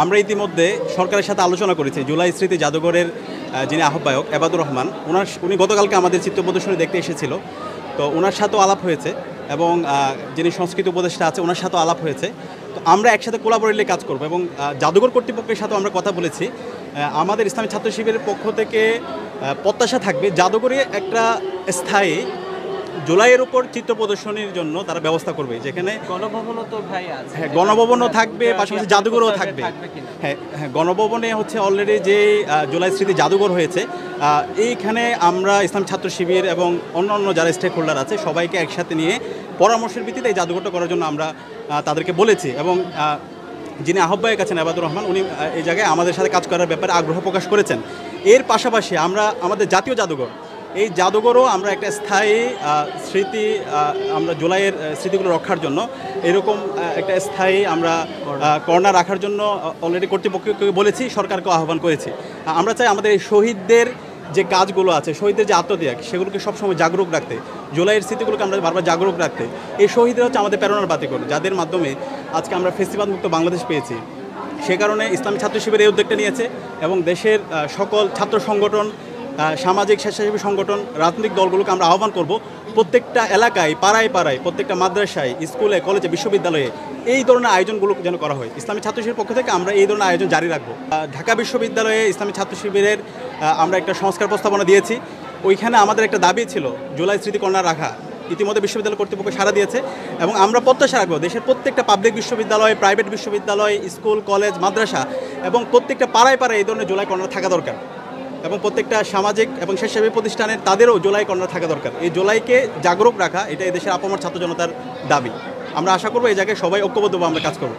আমরা ইতিমধ্যে সরকারের সাথে আলোচনা করেছি। জুলাই স্মৃতি জাদুঘরের যিনি আহ্বায়ক এবাদুর রহমান, উনি গতকালকে আমাদের চিত্র প্রদর্শনী দেখতে এসেছিল। তো ওনার সাথেও আলাপ হয়েছে এবং যিনি সংস্কৃতি উপদেষ্টা আছে ওনার সাথেও আলাপ হয়েছে। তো আমরা একসাথে কোলাবোরেটলি কাজ করব এবং জাদুঘর কর্তৃপক্ষের সাথেও আমরা কথা বলেছি। আমাদের ইসলামী ছাত্র শিবিরের পক্ষ থেকে প্রত্যাশা থাকবে জাদুঘরে একটা স্থায়ী জুলাইয়ের উপর চিত্র প্রদর্শনীর জন্য তারা ব্যবস্থা করবে, যেখানে গণভবনও তো ভাই আছে। হ্যাঁ, গণভবনও থাকবে, পাশাপাশি জাদুঘরও থাকবে। হ্যাঁ হ্যাঁ, গণভবনে হচ্ছে অলরেডি যে জুলাই স্মৃতি জাদুঘর হয়েছে, এইখানে আমরা ইসলাম ছাত্র শিবির এবং অন্যান্য যারা স্টেক হোল্ডার আছে সবাইকে একসাথে নিয়ে পরামর্শের ভিত্তিতে এই জাদুঘরটা করার জন্য আমরা তাদেরকে বলেছি। এবং যিনি আহ্বায়ক আছেন এবাদুর রহমান, উনি এই জায়গায় আমাদের সাথে কাজ করার ব্যাপারে আগ্রহ প্রকাশ করেছেন। এর পাশাপাশি আমরা আমাদের জাতীয় জাদুঘর, এই জাদুঘরও আমরা একটা স্থায়ী স্মৃতি, আমরা জুলাইয়ের স্মৃতিগুলো রক্ষার জন্য এরকম একটা স্থায়ী আমরা কর্নার রাখার জন্য অলরেডি কর্তৃপক্ষকে বলেছি, সরকারকে আহ্বান করেছি। আমরা চাই আমাদের এই শহীদদের যে কাজগুলো আছে, শহীদদের যে আত্মত্যাগ, সেগুলোকে সবসময় জাগরুক রাখতে, জুলাইয়ের স্মৃতিগুলোকে আমরা বারবার জাগরুক রাখতে। এই শহীদরা হচ্ছে আমাদের প্রেরণার বাতিঘর, যাদের মাধ্যমে আজকে আমরা ফেস্টিভাল মুক্ত বাংলাদেশ পেয়েছি। সে কারণে ইসলামী ছাত্র শিবির এই উদ্যোগটা নিয়েছে এবং দেশের সকল ছাত্র সংগঠন, সামাজিক স্বেচ্ছাসেবী সংগঠন, রাজনৈতিক দলগুলোকে আমরা আহ্বান করব প্রত্যেকটা এলাকায়, পাড়ায় পাড়ায়, প্রত্যেকটা মাদ্রাসায়, স্কুলে, কলেজে, বিশ্ববিদ্যালয়ে এই ধরনের আয়োজনগুলো যেন করা হয়। ইসলামী ছাত্র শিবিরের পক্ষ থেকে আমরা এই ধরনের আয়োজন জারি রাখবো। ঢাকা বিশ্ববিদ্যালয়ে ইসলামী ছাত্র শিবিরের আমরা একটা সংস্কার প্রস্তাবনা দিয়েছি। ওইখানে আমাদের একটা দাবি ছিল জুলাই স্মৃতি কর্নার রাখা। ইতিমধ্যে বিশ্ববিদ্যালয় কর্তৃপক্ষ সাড়া দিয়েছে এবং আমরা প্রত্যাশা রাখবো দেশের প্রত্যেকটা পাবলিক বিশ্ববিদ্যালয়, প্রাইভেট বিশ্ববিদ্যালয়, স্কুল, কলেজ, মাদ্রাসা এবং প্রত্যেকটা পাড়ায় পাড়ায় এই ধরনের জুলাই কর্নার থাকা দরকার এবং প্রত্যেকটা সামাজিক এবং স্বেচ্ছাসেবী প্রতিষ্ঠানের তাদেরও জুলাই কর্নার থাকা দরকার। এই জুলাইকে জাগরুক রাখা, এটা এই দেশের আপামর ছাত্র জনতার দাবি। আমরা আশা করবো এই জায়গায় সবাই ঐক্যবদ্ধভাবে আমরা কাজ করব।